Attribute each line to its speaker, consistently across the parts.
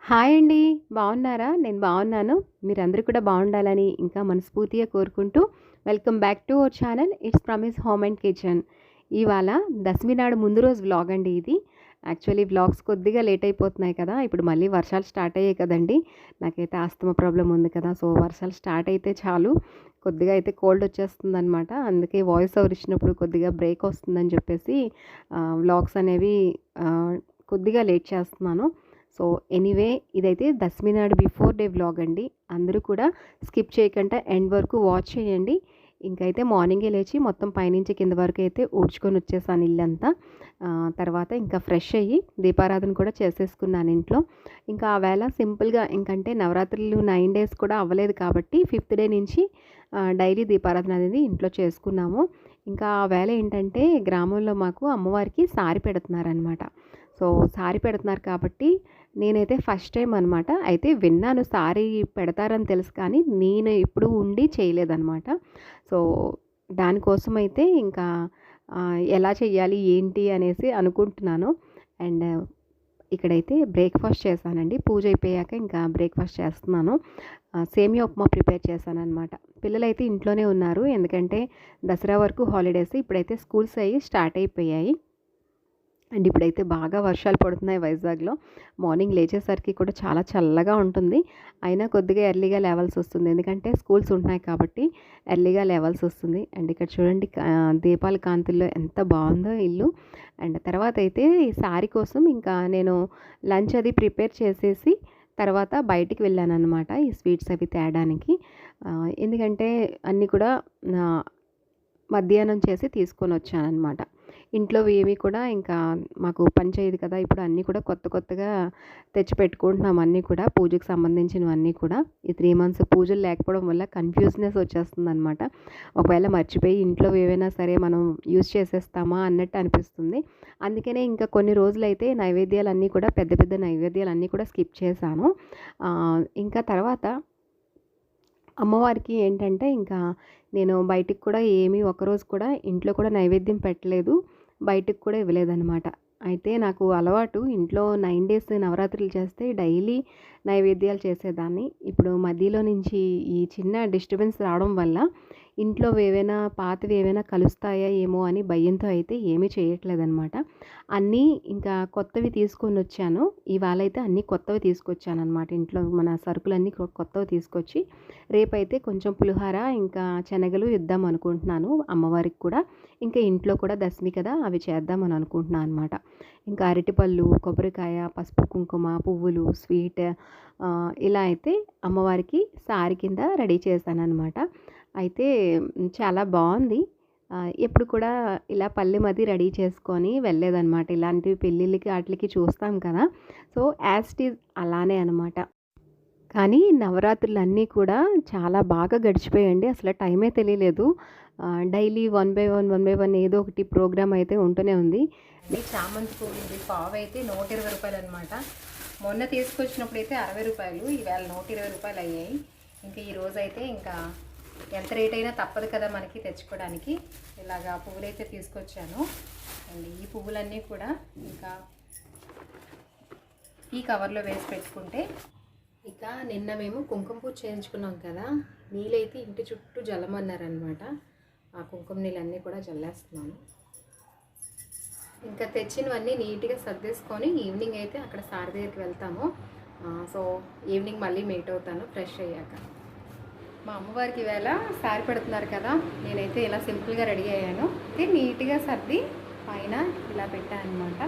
Speaker 1: Hi అండి. బాగున్నారా? నేను బాగున్నాను. మీరందరూ కూడా బాగుండాలని ఇంకా మనస్ఫూర్తిగా కోరుకుంటూ welcome back to our channel. It's promise home and kitchen. ఇవాళ దశమి నాడు ముందు రోజు వ్లాగ్ అండి ఇది. యాక్చువల్లీ వ్లాగ్స్ కొద్దిగా లేట్ అయిపోతున్నాయి కదా! ఇప్పుడు మళ్ళీ వర్షాలు స్టార్ట్ అయ్యాయి కదండీ! నాకైతే ఆస్తమా ప్రాబ్లమ్ ఉంది కదా! సో, వర్షాలు స్టార్ట్ అయితే చాలు కొద్దిగా అయితే కోల్డ్ వచ్చేస్తుందనమాట. అందుకే వాయిస్ ఓవర్ ఇచ్చినప్పుడు కొద్దిగా బ్రేక్ వస్తుందని చెప్పేసి వ్లాగ్స్ అనేవి ఆహ్, కొద్దిగా లేట్ చేస్తున్నాను. సో, ఎనీవే ఇదైతే దశమి నాడు బిఫోర్ డే వ్లాగ్ అండి. అందరూ కూడా స్కిప్ చేయకుండా ఎండ్ వరకు వాచ్ చేయండి. ఇంకైతే మార్నింగే లేచి మొత్తం పైనుంచి కింద వరకు అయితే ఊడ్చుకొని వచ్చేసాను ఇల్లంతా. తర్వాత ఇంకా ఫ్రెష్ అయ్యి దీపారాధన కూడా చేసేసుకున్నాను ఇంట్లో. ఇంకా ఆ వేళ సింపుల్‌గా ఇంకంటే నవరాత్రులు 9 డేస్ కూడా అవ్వలేదు కాబట్టి ఫిఫ్త్ డే నుంచి డైలీ దీపారాధన అనేది ఇంట్లో చేసుకున్నాము. ఇంకా ఆ వేళ ఏంటంటే గ్రామంలో మాకు అమ్మవారికి సారి పెడుతున్నారనమాట. సో, సారి పెడుతున్నారు కాబట్టి నేనైతే ఫస్ట్ టైం అనమాట. అయితే విన్నాను సారీ పెడతారని తెలుసు కానీ, నేను ఎప్పుడు ఉండి చేయలేదనమాట. సో, దానికోసమైతే ఇంకా ఎలా చెయ్యాలి, ఏంటి అనేసి అనుకుంటున్నాను. అండ్ ఇక్కడైతే బ్రేక్‌ఫాస్ట్ చేశానండి. పూజ అయిపోయాక ఇంకా బ్రేక్‌ఫాస్ట్ చేస్తున్నాను. సేమియా ఉప్మా ప్రిపేర్ చేశాననమాట. పిల్లలైతే ఇంట్లోనే ఉన్నారు. ఎందుకంటే దసరా వరకు హాలిడేస్. ఇప్పుడైతే స్కూల్స్ అయ్యి స్టార్ట్ అయిపోయాయి. అండ్ ఇప్పుడైతే బాగా వర్షాలు పడుతున్నాయి వైజాగ్‌లో. మార్నింగ్ లేచేసరికి కూడా చాలా చల్లగా ఉంటుంది. అయినా కొద్దిగా ఎర్లీగా లేవాల్సొస్తుంది. ఎందుకంటే స్కూల్స్ ఉంటున్నాయి కాబట్టి ఎర్లీగా లేవాల్సొస్తుంది. అండ్ ఇక్కడ చూడండి దీపాల కాంతుల్లో ఎంత బావుందో ఇల్లు. అండ్ తర్వాతైతే ఈ సారీ కోసం ఇంకా నేను లంచ్ అది ప్రిపేర్ చేసేసి తర్వాత బయటికి వెళ్ళాననమాట. ఈ స్వీట్స్ అవి తేడానికి. ఎందుకంటే అన్నీ కూడా ఆహ్, మధ్యాహ్నం చేసి తీసుకొనొచ్చాననమాట. ఇంట్లోవి ఏవి కూడా ఇంకా మాకు పని చేయదు కదా! ఇప్పుడు అన్నీ కూడా కొత్త కొత్తగా తెచ్చిపెట్టుకుంటున్నాం అన్నీ కూడా పూజకి సంబంధించినవన్నీ కూడా. ఈ 3 మంత్స్ పూజలు లేకపోవడం వల్ల కన్‌ఫ్యూజ్‌నెస్ వచ్చేస్తుందనమాట. ఒకవేళ మర్చిపోయి ఇంట్లోవి ఏవైనా సరే మనం యూజ్ చేసేస్తామా అన్నట్టు అనిపిస్తుంది. అందుకనే ఇంకా కొన్ని రోజులైతే నైవేద్యాలన్నీ కూడా పెద్ద పెద్ద నైవేద్యాలన్నీ కూడా స్కిప్ చేశాను. ఇంకా తర్వాత అమ్మవారికి ఏంటంటే ఇంకా నేను బయటికి కూడా ఏమీ ఒకరోజు కూడా ఇంట్లో కూడా నైవేద్యం పెట్టలేదు. బయటికి కూడా ఇవ్వలేదనమాట. అయితే నాకు అలవాటు ఇంట్లో 9 డేస్ నవరాత్రులు చేస్తే డైలీ నైవేద్యాలు చేసేదాన్ని. ఇప్పుడు మధ్యలో నుంచి ఈ చిన్న డిస్టర్బెన్స్ రావడం వల్ల ఇంట్లోవేవైనా పాతవేవైనా కలుస్తాయా ఏమో అని భయంతో అయితే ఏమీ చేయట్లేదనమాట. అన్నీ ఇంకా కొత్తవి తీసుకొనొచ్చాను. ఇవాళైతే అన్నీ కొత్తవి తీసుకొచ్చాననమాట. ఇంట్లో మన సరుకులన్నీ కొత్తవి తీసుకొచ్చి రేపైతే కొంచెం పులిహోర ఇంకా శనగలు ఇద్దాం అనుకుంటున్నాను అమ్మవారికి కూడా. ఇంకా ఇంట్లో కూడా దశమి కదా అవి చేద్దామని అనుకుంటున్నాను అనమాట. ఇంకా అరటిపళ్ళు, కొబ్బరికాయ, పసుపు, కుంకుమ, పువ్వులు, స్వీట్ ఇలా అయితే అమ్మవారికి సారీ కింద రెడీ చేశాననమాట. అయితే చాలా బావుంది. ఎప్పుడు కూడా ఇలా పళ్ళెం అది రెడీ చేసుకొని వెళ్ళలేదనమాట. ఇలాంటివి పెళ్ళిళ్ళకి ఆటిలకి చూస్తాం కదా! సో, యాజ్ ఇట్ ఈజ్ అలానే అనమాట. కానీ నవరాత్రులన్నీ కూడా చాలా బాగా గడిచిపోయాయండి. అసలు టైమే తెలియలేదు. డైలీ వన్ బై వన్ ఏదో ఒకటి ప్రోగ్రామ్ అయితే ఉంటూనే ఉంది. ఈ చామంతి పువ్వుది పావైతే రూ. 120 అనమాట. మొన్న తీసుకొచ్చినప్పుడైతే రూ. 60. ఈవేళ రూ. 120 అయ్యాయి. ఇంకా ఈరోజైతే ఇంకా ఎంత రేట్ అయినా తప్పదు కదా మనకి తెచ్చుకోవడానికి. ఇలాగా పువ్వులైతే తీసుకొచ్చాను. అండ్ ఈ పువ్వులన్నీ కూడా ఇంకా ఈ కవర్లో వేసి పెట్టుకుంటే ఇక నిన్న మేము కుంకుమ పూజ చేయించుకున్నాం కదా, నీళ్ళైతే ఇంటి చుట్టూ జల్లమన్నారనమాట. ఆ కుంకుమ నీళ్ళన్నీ కూడా జల్లేస్తున్నాను. ఇంకా తెచ్చినవన్నీ నీట్గా సర్దేసుకొని ఈవినింగ్ అయితే అక్కడ సార్ దగ్గరికి వెళ్తాము. సో ఈవినింగ్ మళ్ళీ మీట్ అవుతాను ఫ్రెష్ అయ్యాక. మా అమ్మవారికి ఈవేళ సారీ పెడుతున్నారు కదా, నేనైతే ఇలా సింపుల్గా రెడీ అయ్యాను. అయితే నీట్గా సర్ది పైన ఇలా పెట్టాను అనమాట.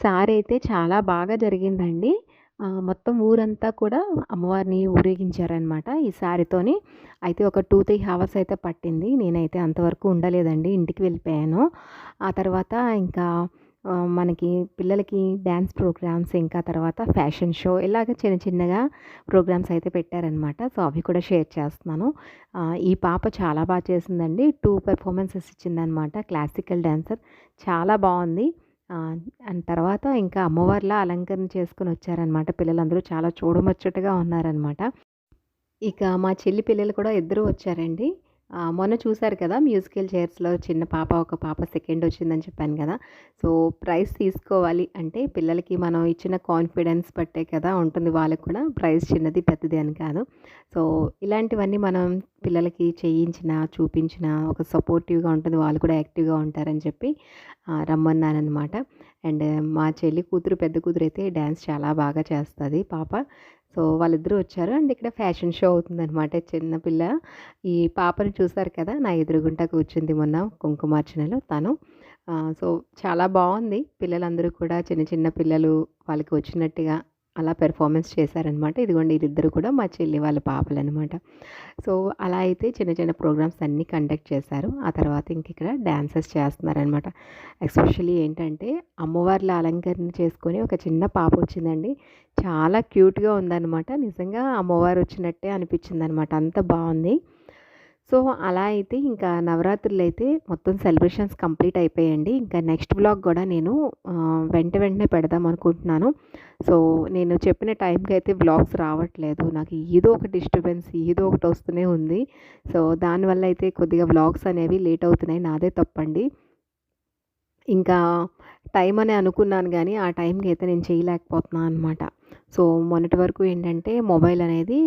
Speaker 1: ఈసారి అయితే చాలా బాగా జరిగిందండి. మొత్తం ఊరంతా కూడా అమ్మవారిని ఊరేగించారనమాట ఈ శారీతోని. అయితే ఒక 2, 3 హవర్స్ అయితే పట్టింది. నేనైతే అంతవరకు ఉండలేదండి. ఇంటికి వెళ్ళిపోయాను. ఆ తర్వాత ఇంకా మనకి పిల్లలకి డ్యాన్స్ ప్రోగ్రామ్స్, ఇంకా తర్వాత ఫ్యాషన్ షో ఇలాగ చిన్న చిన్నగా ప్రోగ్రామ్స్ అయితే పెట్టారనమాట. సో, అవి కూడా షేర్ చేస్తున్నాను. ఈ పాప చాలా బాగా చేసిందండి. 2 పెర్ఫార్మన్సెస్ ఇచ్చిందనమాట. క్లాసికల్ డాన్సర్ చాలా బావుంది. అండ్ తర్వాత ఇంకా అమ్మవారిలా అలంకరణ చేసుకొని వచ్చారనమాట. పిల్లలందరూ చాలా చూడముచ్చటగా ఉన్నారనమాట. ఇక మా చెల్లి పిల్లలు కూడా ఇద్దరు వచ్చారండి. మొన్న చూసారు కదా! మ్యూజికల్ చైర్స్‌లో చిన్న పాప, ఒక పాప సెకండ్ వచ్చిందని చెప్పాను కదా! సో, ప్రైజ్ తీసుకోవాలి అంటే పిల్లలకి మనం ఇచ్చిన కాన్ఫిడెన్స్ బట్టే కదా ఉంటుంది వాళ్ళకి కూడా. ప్రైజ్ చిన్నది, పెద్దది అని కాదు. సో, ఇలాంటివన్నీ మనం పిల్లలకి చేయించినా, చూపించినా ఒక సపోర్టివ్‌గా ఉంటుంది. వాళ్ళు కూడా యాక్టివ్‌గా ఉంటారని చెప్పి రమ్మన్నాననమాట. అండ్ మా చెల్లి కూతురు, పెద్ద కూతురైతే డాన్స్ చాలా బాగా చేస్తది పాప. సో, వాళ్ళిద్దరూ వచ్చారు. అండ్ ఇక్కడ ఫ్యాషన్ షో అవుతుందనమాట. చిన్న పిల్ల ఈ పాపని చూసారు కదా! నా ఎదురుగుంట కూర్చుంది మొన్న కుంకుమార్చనలో తను. సో, చాలా బావుంది. పిల్లలందరూ కూడా చిన్న చిన్న పిల్లలు వాళ్ళకి వచ్చినట్టుగా అలా పెర్ఫార్మన్స్ చేశారనమాట. ఇదిగోండి వీళ్ళిద్దరూ కూడా మా చెల్లి వాళ్ళ పాపలనమాట. సో, అలా అయితే చిన్న చిన్న ప్రోగ్రామ్స్ అన్నీ కండక్ట్ చేశారు. ఆ తర్వాత ఇంకిక్కడ డాన్సెస్ చేస్తున్నారనమాట. ఎస్పెషల్లీ ఏంటంటే అమ్మవార్ల అలంకరణ చేసుకొని ఒక చిన్న పాప వచ్చిందండి. చాలా క్యూట్‌గా ఉందనమాట. నిజంగా అమ్మవారు వచ్చినట్టే అనిపించిందనమాట. అంత బావుంది. సో, అలా అయితే ఇంకా నవరాత్రులైతే మొత్తం సెలబ్రేషన్స్ కంప్లీట్ అయిపోయాయండి. ఇంకా నెక్స్ట్ వ్లాగ్ గూడా నేను వెంటనే పెడదాం అనుకుంటున్నాను. సో, నేను చెప్పిన టైంకి అయితే వ్లాగ్స్ రావట్లేదు. నాకు ఏదో ఒక డిస్టర్బెన్స్ ఏదో ఒకటి వస్తూనే ఉంది. సో, దానివల్ల అయితే కొద్దిగా వ్లాగ్స్ అనేవి లేట్ అవుతున్నాయి. నాదే తప్పండి. ఇంకా టైం అని అనుకున్నాను గానీ, ఆ టైంకి అయితే నేను చేయలేకపోతున్నాను అనమాట. సో, మొన్నటి వరకు ఏంటంటే మొబైల్ అనేది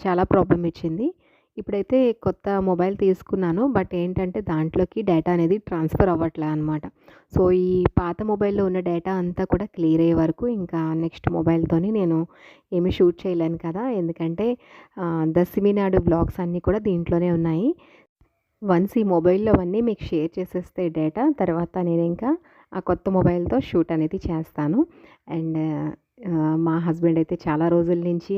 Speaker 1: చాలా ప్రాబ్లమ్ ఇచ్చింది. ఇప్పుడైతే కొత్త మొబైల్ తీసుకున్నాను. బట్ ఏంటంటే దాంట్లోకి డేటా అనేది ట్రాన్స్‌ఫర్ అవ్వట్లే అనమాట. సో, ఈ పాత మొబైల్‌లో ఉన్న డేటా అంతా కూడా క్లియర్ అయ్యే వరకు ఇంకా నెక్స్ట్ మొబైల్‌తోని నేను ఏమి షూట్ చేయలేను కదా! ఎందుకంటే దశమి నాడు వ్లాగ్స్ అన్నీ కూడా దీంట్లోనే ఉన్నాయి. వన్స్ ఈ మొబైల్‌లో అవన్నీ మీకు షేర్ చేసేస్తే డేటా, తర్వాత నేనింకా ఆ కొత్త మొబైల్‌తో షూట్ అనేది చేస్తాను. అండ్ మా హస్బెండ్ అయితే చాలా రోజుల నుంచి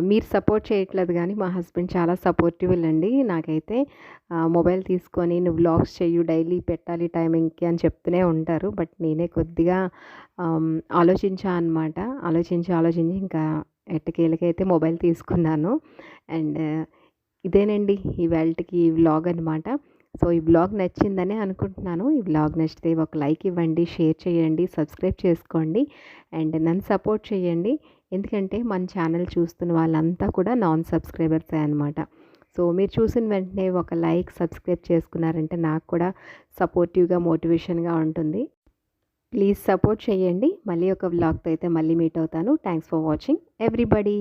Speaker 1: మీరు సపోర్ట్ చేయట్లేదు గానీ, మా హస్బెండ్ చాలా సపోర్టివులండి. నాకైతే మొబైల్ తీసుకొని నువ్వు వ్లాగ్స్ చెయ్యి, డైలీ పెట్టాలి టైమింగ్‌కి అని చెప్తూనే ఉంటారు. బట్ నేనే కొద్దిగా ఆలోచించా అనమాట. ఆలోచించి ఇంకా ఎట్టకేలకైతే మొబైల్ తీసుకున్నాను. అండ్ ఇదేనండి ఇవాల్టికి ఈ వ్లాగ్ అనమాట. సో, ఈ వ్లాగ్ నచ్చిందనే అనుకుంటున్నాను. ఈ వ్లాగ్ నచ్చితే ఒక లైక్ ఇవ్వండి, షేర్ చేయండి, సబ్స్క్రైబ్ చేసుకోండి. అండ్ నన్ను సపోర్ట్ చేయండి. ఎందుకంటే మన ఛానల్ చూస్తున్న వాళ్ళంతా కూడా నాన్ సబ్స్క్రైబర్సే అనమాట. సో, మీరు చూసిన వెంటనే ఒక లైక్, సబ్స్క్రైబ్ చేసుకున్నారంటే నాకు కూడా సపోర్టివ్‌గా, మోటివేషన్‌గా ఉంటుంది. ప్లీజ్ సపోర్ట్ చేయండి. మళ్ళీ ఒక వ్లాగ్‌తో అయితే మళ్ళీ మీట్ అవుతాను. Thanks for watching everybody.